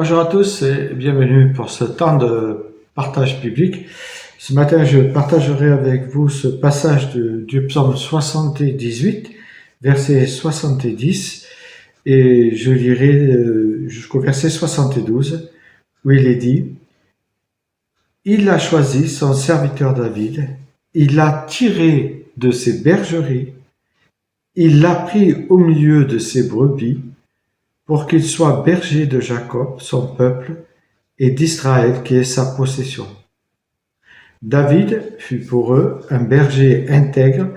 Bonjour à tous et bienvenue pour ce temps de partage biblique. Ce matin, je partagerai avec vous ce passage du psaume 78, verset 70, et je lirai jusqu'au verset 72, où il est dit « Il a choisi son serviteur David, il l'a tiré de ses bergeries, il l'a pris au milieu de ses brebis, pour qu'il soit berger de Jacob, son peuple, et d'Israël qui est sa possession. David fut pour eux un berger intègre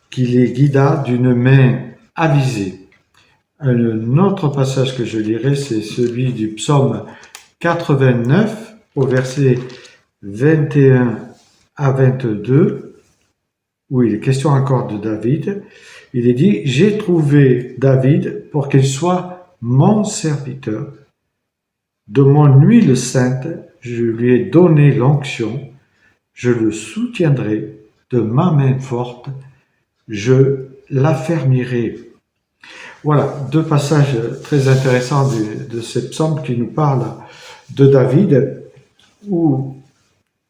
qui les guida d'une main avisée. » Un autre passage que je lirai, c'est celui du psaume 89 au verset 21 à 22, où il est question encore de David. Il est dit « J'ai trouvé David pour qu'il soit mon serviteur. De mon huile sainte, je lui ai donné l'onction. Je le soutiendrai de ma main forte. Je l'affermirai. » Voilà, deux passages très intéressants de ces psaumes qui nous parlent de David, où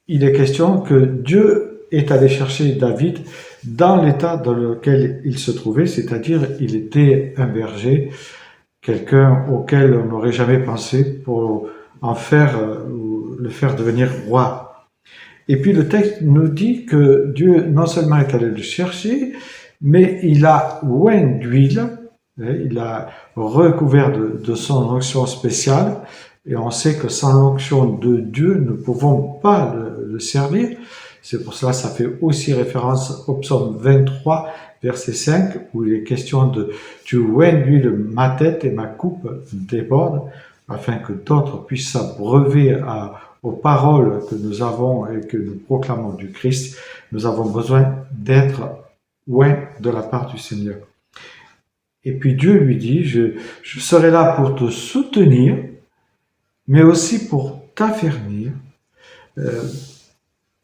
il est question que Dieu est allé chercher David dans l'état dans lequel il se trouvait, c'est-à-dire il était un berger, quelqu'un auquel on n'aurait jamais pensé pour en faire ou le faire devenir roi. Et puis le texte nous dit que Dieu non seulement est allé le chercher, mais il a oint d'huile, il a recouvert de son onction spéciale, et on sait que sans l'onction de Dieu, nous ne pouvons pas le servir. C'est pour cela que ça fait aussi référence au psaume 23, verset 5, où il est question de « Tu oins d'huile ma tête et ma coupe déborde », afin que d'autres puissent s'abreuver aux paroles que nous avons et que nous proclamons du Christ. Nous avons besoin d'être oints de la part du Seigneur. Et puis Dieu lui dit « Je serai là pour te soutenir, mais aussi pour t'affermir,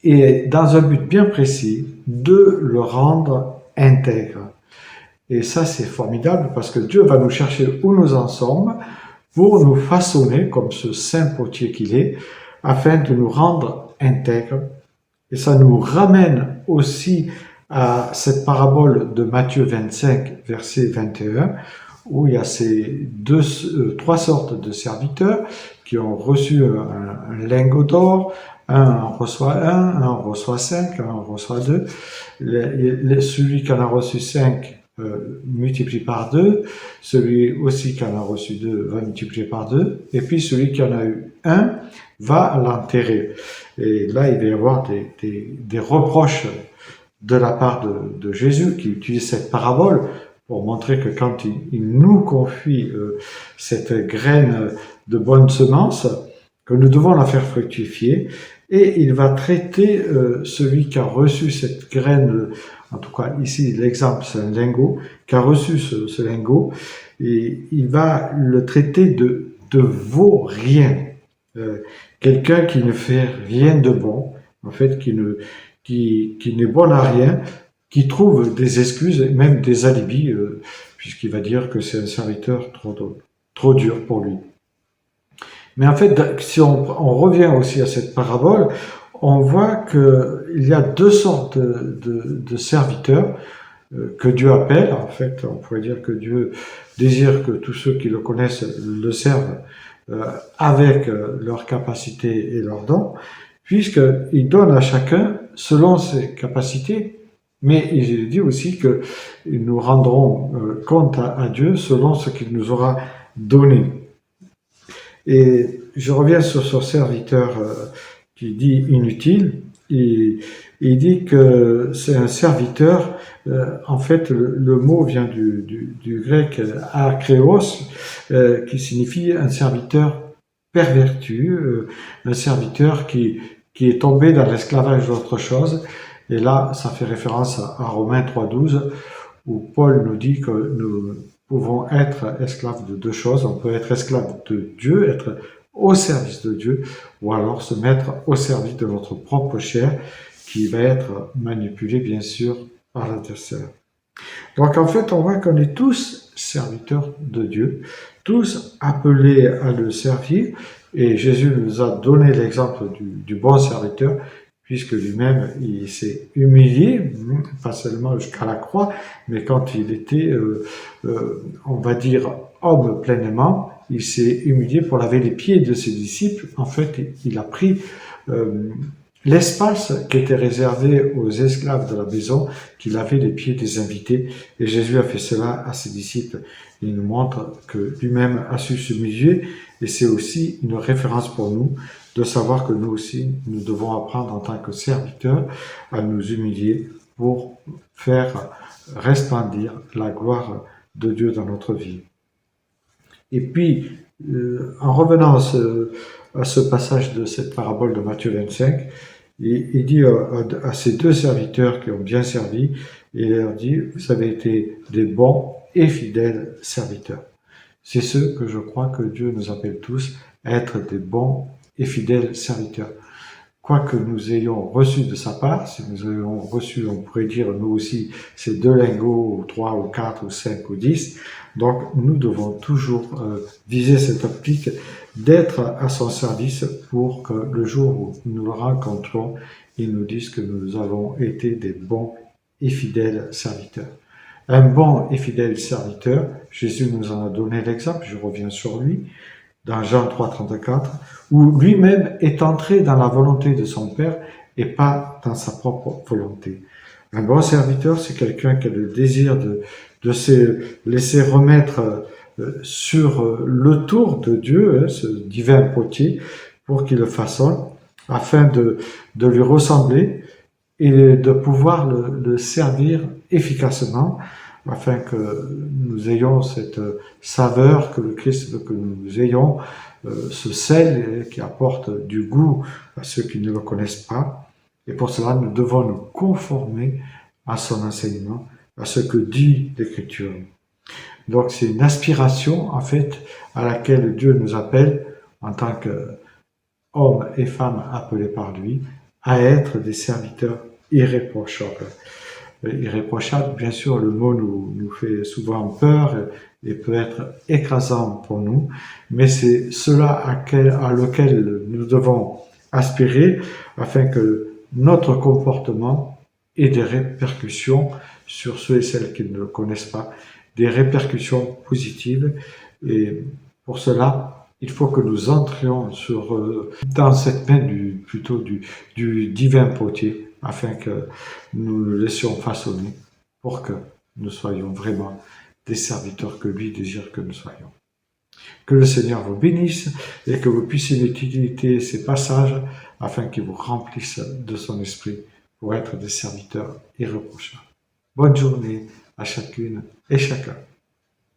et dans un but bien précis, de le rendre intègre. » Et ça, c'est formidable parce que Dieu va nous chercher où nous en sommes pour nous façonner comme ce saint potier qu'il est, afin de nous rendre intègres. Et ça nous ramène aussi à cette parabole de Matthieu 25, verset 21, où il y a ces trois sortes de serviteurs qui ont reçu un lingot d'or. Un en reçoit un en reçoit 5, un en reçoit 2. Celui qui en a reçu 5 multiplie par 2, celui aussi qui en a reçu 2 va multiplier par 2, et puis celui qui en a eu 1 va l'enterrer. Et là, il va y avoir des reproches de la part de Jésus qui utilise cette parabole pour montrer que quand il nous confie cette graine de bonne semence, que nous devons la faire fructifier, et il va traiter celui qui a reçu cette graine, en tout cas ici l'exemple c'est un lingot, qui a reçu ce lingot, et il va le traiter de vaurien, quelqu'un qui ne fait rien de bon, en fait qui n'est bon à rien, qui trouve des excuses, même des alibis, puisqu'il va dire que c'est un serviteur trop dur pour lui. Mais en fait, si on revient aussi à cette parabole, on voit qu'il y a deux sortes de serviteurs que Dieu appelle. En fait, on pourrait dire que Dieu désire que tous ceux qui le connaissent le servent avec leurs capacités et leurs dons, puisqu'il donne à chacun selon ses capacités, mais il dit aussi que nous rendrons compte à Dieu selon ce qu'il nous aura donné. Et je reviens sur ce serviteur qui dit inutile. Il dit que c'est un serviteur. En fait, le mot vient du grec akréos, qui signifie un serviteur pervertu, un serviteur qui est tombé dans l'esclavage d'autre chose. Et là, ça fait référence à Romains 3,12, où Paul nous dit que nous pouvons être esclaves de deux choses. On peut être esclave de Dieu, être au service de Dieu, ou alors se mettre au service de notre propre chair, qui va être manipulée, bien sûr, par l'adversaire. Donc, en fait, on voit qu'on est tous serviteurs de Dieu, tous appelés à le servir, Et Jésus nous a donné l'exemple du bon serviteur, puisque lui-même, il s'est humilié, pas seulement jusqu'à la croix, mais quand il était, on va dire, homme pleinement, il s'est humilié pour laver les pieds de ses disciples. En fait, il a pris l'espace qui était réservé aux esclaves de la maison, qui lavaient les pieds des invités. Et Jésus a fait cela à ses disciples. Il nous montre que lui-même a su s'humilier, et c'est aussi une référence pour nous de savoir que nous aussi, nous devons apprendre en tant que serviteurs à nous humilier pour faire resplendir la gloire de Dieu dans notre vie. Et puis, en revenant à ce passage de cette parabole de Matthieu 25, il dit à ces deux serviteurs qui ont bien servi, il leur dit, vous avez été des bons et fidèles serviteurs. C'est ce que je crois que Dieu nous appelle tous, à être des bons et fidèles serviteurs. Quoi que nous ayons reçu de sa part, si nous ayons reçu, on pourrait dire nous aussi, ces 2 lingots, ou 3, ou 4, ou 5, ou 10, donc nous devons toujours viser cette optique d'être à son service pour que le jour où nous le rencontrons, il nous dise que nous avons été des bons et fidèles serviteurs. Un bon et fidèle serviteur, Jésus nous en a donné l'exemple, je reviens sur lui, dans Jean 3, 34, où lui-même est entré dans la volonté de son Père et pas dans sa propre volonté. Un bon serviteur, c'est quelqu'un qui a le désir de se laisser remettre sur le tour de Dieu, ce divin potier, pour qu'il le façonne, afin de lui ressembler et de pouvoir le servir efficacement, afin que nous ayons cette saveur que le Christ veut que nous ayons, ce sel qui apporte du goût à ceux qui ne le connaissent pas. Et pour cela, nous devons nous conformer à son enseignement, à ce que dit l'Écriture. Donc c'est une aspiration, en fait, à laquelle Dieu nous appelle, en tant qu'hommes et femmes appelés par lui, à être des serviteurs irréprochables. Irréprochable, bien sûr, le mot nous fait souvent peur et peut être écrasant pour nous, mais c'est cela à lequel nous devons aspirer afin que notre comportement ait des répercussions sur ceux et celles qui ne le connaissent pas, des répercussions positives. Et pour cela, il faut que nous entrions dans cette main du divin potier, afin que nous le laissions façonner pour que nous soyons vraiment des serviteurs que lui désire que nous soyons. Que le Seigneur vous bénisse et que vous puissiez utiliser ces passages afin qu'il vous remplisse de son esprit pour être des serviteurs irréprochables. Bonne journée à chacune et chacun.